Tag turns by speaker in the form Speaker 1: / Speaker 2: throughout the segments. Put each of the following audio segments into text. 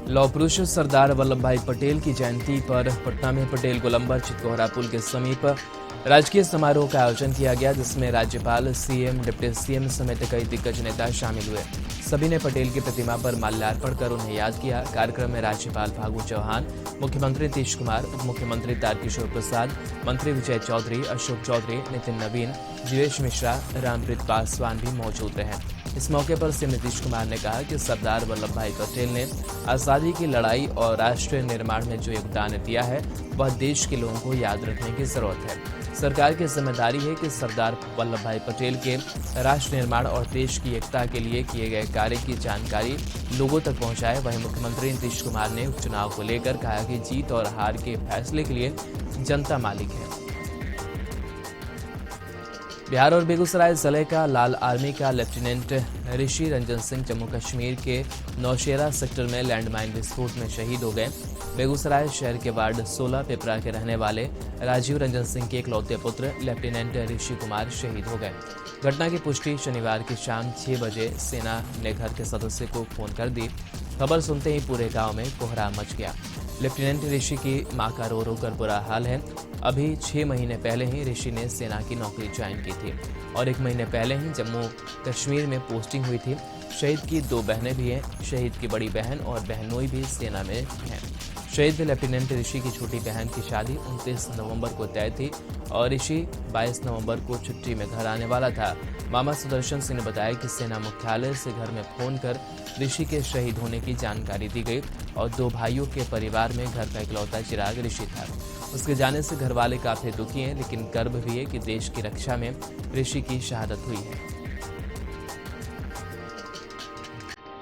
Speaker 1: लौह पुरुष सरदार वल्लभ भाई पटेल की जयंती पर पटना में पटेल गोलंबर चितकोहरा पुल के समीप राजकीय समारोह का आयोजन किया गया, जिसमें राज्यपाल, सीएम, डिप्टी सीएम समेत कई दिग्गज नेता शामिल हुए। सभी ने पटेल की प्रतिमा पर माल्यार्पण कर उन्हें याद किया। कार्यक्रम में राज्यपाल फागू चौहान, मुख्यमंत्री नीतीश कुमार, उप मुख्यमंत्री तारकिशोर प्रसाद, मंत्री विजय चौधरी, अशोक चौधरी, नितिन नवीन, जीवेश मिश्रा, रामप्रीत पासवान भी मौजूद रहे। इस मौके पर सीएम नीतीश कुमार ने कहा कि सरदार वल्लभ भाई पटेल ने आजादी की लड़ाई और राष्ट्र निर्माण में जो योगदान दिया है, वह देश के लोगों को याद रखने की जरूरत है। सरकार की जिम्मेदारी है कि सरदार वल्लभ भाई पटेल के राष्ट्र निर्माण और देश की एकता के लिए किए गए कार्य की जानकारी लोगों तक पहुंचाए। वहीं मुख्यमंत्री नीतीश कुमार ने उपचुनाव को लेकर कहा कि जीत और हार के फैसले के लिए जनता मालिक है। बिहार और बेगूसराय जिले का लाल आर्मी का लेफ्टिनेंट ऋषि रंजन सिंह जम्मू कश्मीर के नौशेरा सेक्टर में लैंडमाइन विस्फोट में शहीद हो गए। बेगूसराय शहर के वार्ड 16 पिपरा के रहने वाले राजीव रंजन सिंह के इकलौते पुत्र लेफ्टिनेंट ऋषि कुमार शहीद हो गए। घटना की पुष्टि शनिवार की शाम 6 बजे सेना ने घर के सदस्य को फोन कर दी। खबर सुनते ही पूरे गांव में कोहराम मच गया। लेफ्टिनेंट ऋषि की मां का रो रो कर बुरा हाल है। अभी 6 महीने पहले ही ऋषि ने सेना की नौकरी ज्वाइन की थी और 1 महीने पहले ही जम्मू कश्मीर में पोस्टिंग हुई थी। शहीद की 2 बहनें भी हैं। शहीद की बड़ी बहन और बहनोई भी सेना में हैं। शहीद लेफ्टिनेंट ऋषि की छोटी बहन की शादी 29 नवंबर को तय थी और ऋषि 22 नवंबर को छुट्टी में घर आने वाला था। मामा सुदर्शन सिंह ने बताया कि सेना मुख्यालय से घर में फोन कर ऋषि के शहीद होने की जानकारी दी गई और 2 भाइयों के परिवार में घर का इकलौता चिराग ऋषि था। उसके जाने से घर वाले काफी दुखी हैं, लेकिन गर्व भी है कि देश की रक्षा में ऋषि की शहादत हुई है।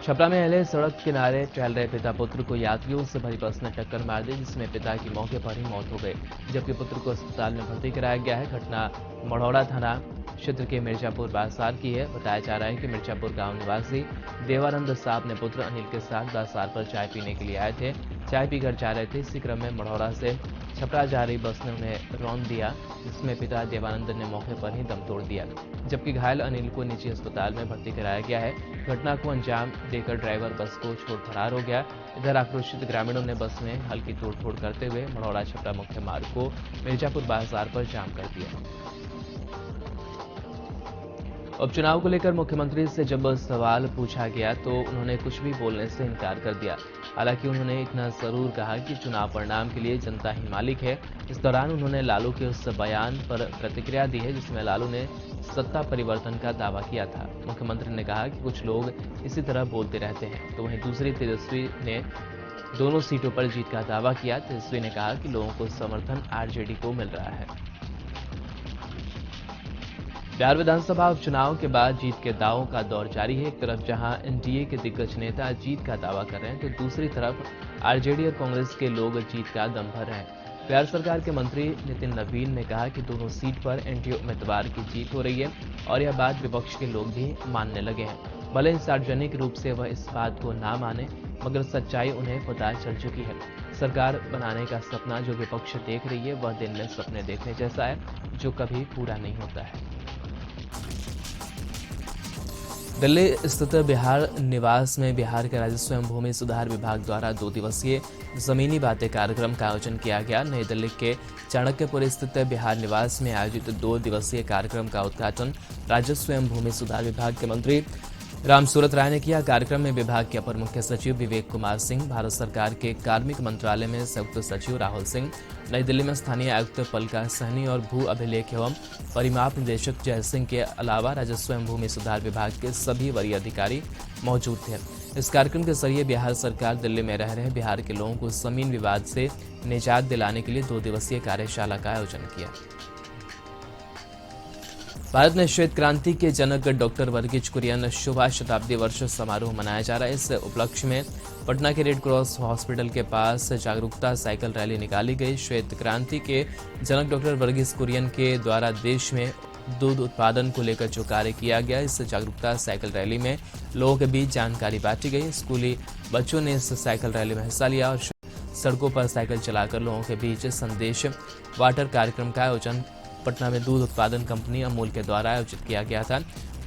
Speaker 1: छपरा में अहले सड़क किनारे टहल रहे पिता पुत्र को यात्रियों से भरी बस ने टक्कर मार दी, जिसमें पिता की मौके पर ही मौत हो गई, जबकि पुत्र को अस्पताल में भर्ती कराया गया है। घटना मढ़ौरा थाना क्षेत्र के मिर्जापुर बाजार की है। बताया जा रहा है कि मिर्जापुर गांव निवासी देवानंद साहब ने पुत्र अनिल के साथ बाजार पर चाय पीने के लिए आए थे। चाय पीकर जा रहे थे। इसी क्रम में मढ़ौरा से छपरा जा रही बस ने उन्हें रौंद दिया, जिसमें पिता देवानंद ने मौके पर ही दम तोड़ दिया, जबकि घायल अनिल को निजी अस्पताल में भर्ती कराया गया है। घटना को अंजाम देकर ड्राइवर बस को छोड़ फरार हो गया। इधर आक्रोशित ग्रामीणों ने बस में हल्की तोड़फोड़ करते हुए मढ़ौरा छपरा मुख्य मार्ग को मिर्जापुर बाजार पर जाम कर दिया। उपचुनाव को लेकर मुख्यमंत्री से जब सवाल पूछा गया तो उन्होंने कुछ भी बोलने से इनकार कर दिया। हालांकि उन्होंने इतना जरूर कहा कि चुनाव परिणाम के लिए जनता ही मालिक है। इस दौरान उन्होंने लालू के उस बयान पर प्रतिक्रिया दी है जिसमें लालू ने सत्ता परिवर्तन का दावा किया था। मुख्यमंत्री ने कहा कि कुछ लोग इसी तरह बोलते रहते हैं, तो वहीं दूसरी तेजस्वी ने दोनों सीटों पर जीत का दावा किया। तेजस्वी ने कहा कि लोगों को समर्थन आरजेडी को मिल रहा है। बिहार विधानसभा उपचुनाव के बाद जीत के दावों का दौर जारी है। एक तरफ जहां एनडीए के दिग्गज नेता जीत का दावा कर रहे हैं, तो दूसरी तरफ आरजेडी और कांग्रेस के लोग जीत का दम भर रहे हैं। बिहार सरकार के मंत्री नितिन नवीन ने कहा कि दोनों सीट पर एनडीए उम्मीदवार की जीत हो रही है और यह बात विपक्ष के लोग भी मानने लगे हैं। भले ही सार्वजनिक रूप से वह इस बात को ना माने, मगर सच्चाई उन्हें पता चल चुकी है। सरकार बनाने का सपना जो विपक्ष देख रही है, वह दिन में सपने देखने जैसा है जो कभी पूरा नहीं होता है। दिल्ली स्थित बिहार निवास में बिहार के राजस्व एवं भूमि सुधार विभाग द्वारा 2 दिवसीय जमीनी बातें कार्यक्रम का आयोजन किया गया। नई दिल्ली के चाणक्यपुर स्थित बिहार निवास में आयोजित 2 दिवसीय कार्यक्रम का उद्घाटन राजस्व एवं भूमि सुधार विभाग के मंत्री रामसूरत राय ने किया। कार्यक्रम में विभाग के अपर मुख्य सचिव विवेक कुमार सिंह, भारत सरकार के कार्मिक मंत्रालय में संयुक्त सचिव राहुल सिंह, नई दिल्ली में स्थानीय आयुक्त पलका सहनी और भू अभिलेख एवं परिमाप निदेशक जय सिंह के अलावा राजस्व एवं भूमि सुधार विभाग के सभी वरीय अधिकारी मौजूद थे। इस कार्यक्रम के जरिए बिहार सरकार दिल्ली में रह रहे बिहार के लोगों को जमीन विवाद से निजात दिलाने के लिए 2 दिवसीय कार्यशाला का आयोजन किया। भारत में श्वेत क्रांति के जनक डॉक्टर वर्गीज कुरियन शुभ शताब्दी वर्ष समारोह मनाया जा रहा है। इस उपलक्ष्य में पटना के रेड क्रॉस हॉस्पिटल के पास जागरूकता साइकिल रैली निकाली गई। श्वेत क्रांति के जनक डॉक्टर वर्गीज कुरियन के द्वारा देश में दूध उत्पादन को लेकर जो कार्य किया गया, इस जागरूकता साइकिल रैली में लोगों के बीच जानकारी बांटी गई। स्कूली बच्चों ने इस साइकिल रैली में हिस्सा लिया और सड़कों पर साइकिल चलाकर लोगों के बीच संदेश वाटर कार्यक्रम का आयोजन पटना में दूध उत्पादन कंपनी अमूल के द्वारा आयोजित किया गया था।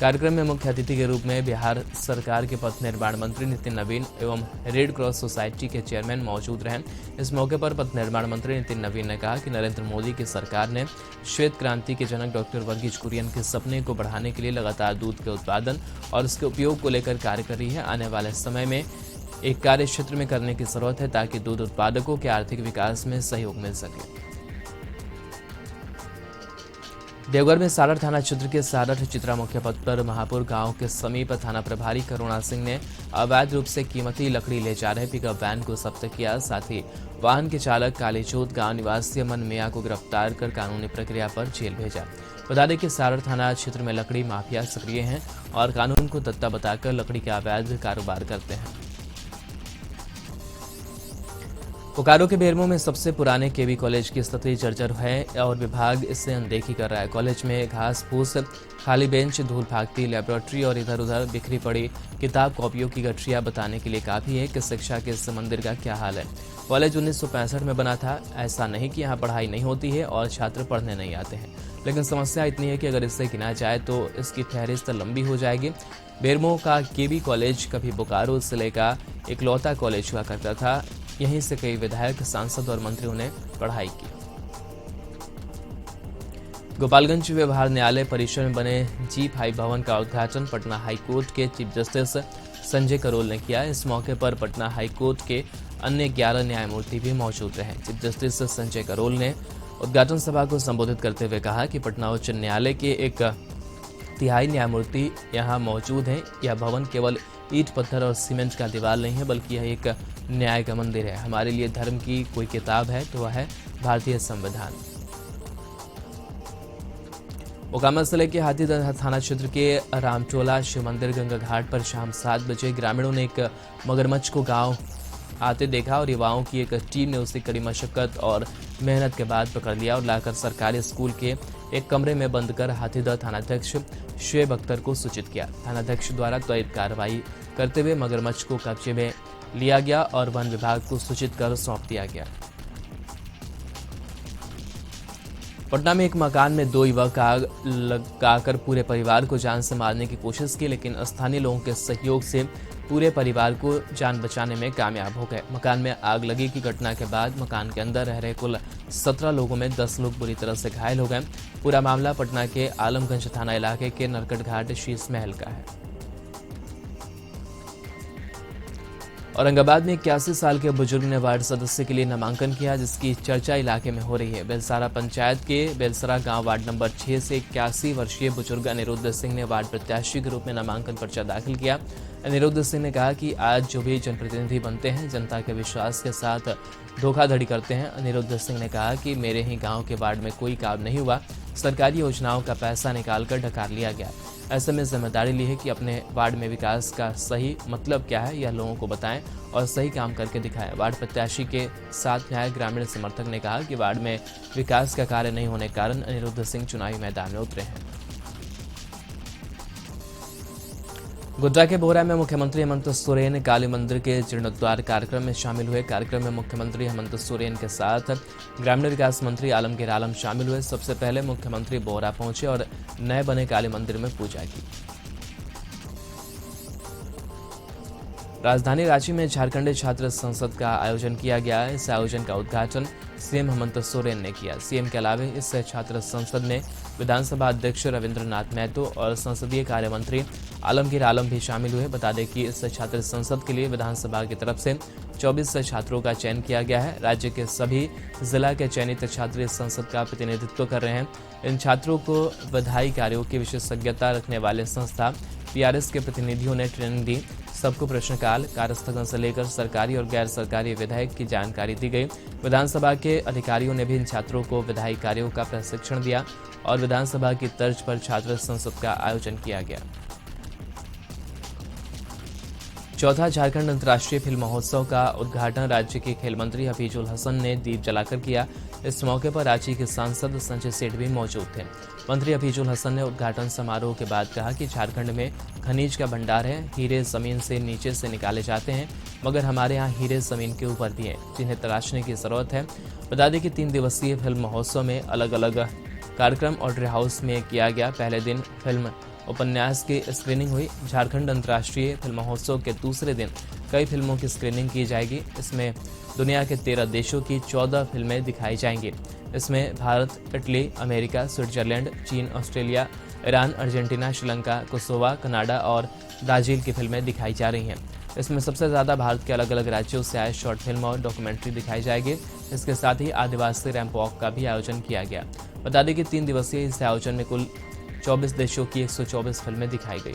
Speaker 1: कार्यक्रम में मुख्य अतिथि के रूप में बिहार सरकार के पथ निर्माण मंत्री नितिन नवीन एवं रेड क्रॉस सोसाइटी के चेयरमैन मौजूद रहे। इस मौके पर पथ निर्माण मंत्री नितिन नवीन ने कहा कि नरेंद्र मोदी की सरकार ने श्वेत क्रांति के जनक डॉक्टर वर्गीज कुरियन के सपने को बढ़ाने के लिए लगातार दूध के उत्पादन और उसके उपयोग को लेकर कार्य कर रही है। आने वाले समय में एक कार्य क्षेत्र में करने की जरूरत है ताकि दूध उत्पादकों के आर्थिक विकास में सहयोग मिल सके। देवघर में सारठ थाना क्षेत्र के सारठ चित्रा मुख्य पथ पर महापुर गांव के समीप थाना प्रभारी करुणा सिंह ने अवैध रूप से कीमती लकड़ी ले जा रहे पिकअप वैन को जब्त किया। साथ ही वाहन के चालक कालीचोत गांव निवासी अमन मिया को गिरफ्तार कर कानूनी प्रक्रिया पर जेल भेजा। बता दें कि सारठ थाना क्षेत्र में लकड़ी माफिया सक्रिय हैं और कानून को दत्ता बताकर लकड़ी का अवैध कारोबार करते हैं। बोकारो के बेरमो में सबसे पुराने केवी कॉलेज की स्थिति जर्जर है और विभाग इससे अनदेखी कर रहा है। कॉलेज में घास फूस, खाली बेंच, धूल भागती लैबोरेटरी और इधर उधर बिखरी पड़ी किताब कॉपियों की गठरियां बताने के लिए काफी है कि शिक्षा के इस मंदिर का क्या हाल है। कॉलेज 1965 में बना था। ऐसा नहीं कि यहाँ पढ़ाई नहीं होती है और छात्र पढ़ने नहीं आते हैं, लेकिन समस्या इतनी है कि अगर इससे गिना जाए तो इसकी फहरिस्त लंबी हो जाएगी। बेरमो का केवी कॉलेज कभी बोकारो जिले का इकलौता कॉलेज हुआ करता था। यहीं से कई विधायक, सांसद और मंत्रियों ने पढ़ाई की। गोपालगंज व्यवहार न्यायालय परिसर में बने G5 भवन का उद्घाटन पटना हाईकोर्ट के चीफ जस्टिस संजय करोल ने किया। इस मौके पर पटना हाईकोर्ट के अन्य 11 न्यायमूर्ति भी मौजूद रहे। चीफ जस्टिस संजय करोल ने उद्घाटन सभा को संबोधित करते हुए कहा कि पटना उच्च न्यायालय के 1/3 न्यायमूर्ति यहाँ मौजूद हैं। यह भवन केवल ईंट पत्थर और सीमेंट का दीवार नहीं है, बल्कि यह एक न्याय का मंदिर है। हमारे लिए धर्म की कोई किताब है तो वह है भारतीय संविधान। मोकामा जिले के हाथीदह थाना क्षेत्र के रामचोला शिव मंदिर गंगा घाट पर शाम 7 बजे ग्रामीणों ने एक मगरमच्छ को गांव आते देखा और युवाओं की एक टीम ने उसे कड़ी मशक्कत और मेहनत के बाद पकड़ लिया और लाकर सरकारी स्कूल के एक कमरे में बंद कर हाथीदह थानाध्यक्ष शुएब अख्तर को सूचित किया। थानाध्यक्ष द्वारा त्वरित कार्रवाई करते हुए मगरमच्छ को कब्जे में लिया गया और वन विभाग को सूचित कर सौंप दिया गया। पटना में एक मकान में 2 युवक आग लगाकर पूरे परिवार को जान से मारने की कोशिश की, लेकिन स्थानीय लोगों के सहयोग से पूरे परिवार को जान बचाने में कामयाब हो गए। मकान में आग लगी की घटना के बाद मकान के अंदर रह रहे कुल 17 लोगों में 10 लोग बुरी तरह से घायल हो गए। पूरा मामला पटना के आलमगंज थाना इलाके के नरकट घाट शीश महल का है। औरंगाबाद में 81 साल के बुजुर्ग ने वार्ड सदस्य के लिए नामांकन किया, जिसकी चर्चा इलाके में हो रही है। बेलसारा पंचायत के बेलसरा गांव वार्ड नंबर 6 से 81 वर्षीय बुजुर्ग अनिरुद्ध सिंह ने वार्ड प्रत्याशी के रूप में नामांकन पर्चा दाखिल किया। अनिरुद्ध सिंह ने कहा कि आज जो भी जनप्रतिनिधि बनते हैं जनता के विश्वास के साथ धोखाधड़ी करते हैं। अनिरुद्ध सिंह ने कहा कि मेरे ही गाँव के वार्ड में कोई काम नहीं हुआ, सरकारी योजनाओं का पैसा निकालकर ढकार लिया गया। ऐसे में जिम्मेदारी ली है कि अपने वार्ड में विकास का सही मतलब क्या है यह लोगों को बताएं और सही काम करके दिखाएं। वार्ड प्रत्याशी के साथ न्याय ग्रामीण समर्थक ने कहा कि वार्ड में विकास का कार्य नहीं होने के कारण अनिरुद्ध सिंह चुनावी मैदान में उतरे हैं। गोड्डा के बोहरा में मुख्यमंत्री हेमंत सोरेन काली मंदिर के जीर्णोद्धार कार्यक्रम में शामिल हुए। कार्यक्रम में मुख्यमंत्री हेमंत सोरेन के साथ ग्रामीण विकास मंत्री आलमगीर आलम शामिल हुए। सबसे पहले मुख्यमंत्री बोहरा पहुंचे और नए बने काली मंदिर में पूजा की। राजधानी रांची में झारखंड छात्र संसद का आयोजन किया गया। इस आयोजन का उद्घाटन सीएम हेमंत सोरेन ने किया। सीएम के अलावा इस छात्र संसद में विधानसभा अध्यक्ष रविंद्रनाथ महतो और संसदीय कार्य मंत्री आलमगीर आलम भी शामिल हुए। बता दें कि इस छात्र संसद के लिए विधानसभा की तरफ से 24 छात्रों का चयन किया गया है। राज्य के सभी जिला के चयनित छात्र इस संसद का प्रतिनिधित्व कर रहे हैं। इन छात्रों को विधायी कार्यों की विशेषज्ञता रखने वाले संस्था पीआरएस के प्रतिनिधियों ने ट्रेनिंग दी। सबको प्रश्नकाल, कार्यस्थगन से लेकर सरकारी और गैर सरकारी विधेयक की जानकारी दी गई। विधानसभा के अधिकारियों ने भी इन छात्रों को विधायी कार्यों का प्रशिक्षण दिया और विधानसभा की तर्ज पर छात्र संसद का आयोजन किया गया। चौथा झारखंड अंतर्राष्ट्रीय फिल्म महोत्सव का उद्घाटन राज्य के खेल मंत्री हफीजुल हसन ने दीप जलाकर किया। इस मौके पर रांची के सांसद संजय सेठ भी मौजूद थे। मंत्री हफीजुल हसन ने उद्घाटन समारोह के बाद कहा कि झारखंड में खनिज का भंडार है, हीरे जमीन से नीचे से निकाले जाते हैं, मगर हमारे यहाँ हीरे जमीन के ऊपर भी हैं, जिन्हें तलाशने की जरूरत है। बता दें कि 3 दिवसीय फिल्म महोत्सव में अलग अलग कार्यक्रम ऑर्डर हाउस में किया गया। पहले दिन फिल्म उपन्यास की स्क्रीनिंग हुई। झारखंड अंतर्राष्ट्रीय फिल्म महोत्सव के दूसरे दिन कई फिल्मों की स्क्रीनिंग की जाएगी। इसमें दुनिया के 13 देशों की 14 फिल्में दिखाई जाएंगी। इसमें भारत, इटली, अमेरिका, स्विट्जरलैंड, चीन, Australia, Iran, Argentina, Sri Lanka, Kosovo, Canada और ब्राजील की फिल्में दिखाई जा रही हैं। इसमें सबसे ज़्यादा भारत के अलग अलग राज्यों से आए शॉर्ट फिल्म और डॉक्यूमेंट्री दिखाई जाएगी। इसके साथ ही आदिवासी रैंप वॉक का भी आयोजन किया गया। बता दें कि 3 दिवसीय इस आयोजन में कुल 24 देशों की 124 फिल्में दिखाई गई।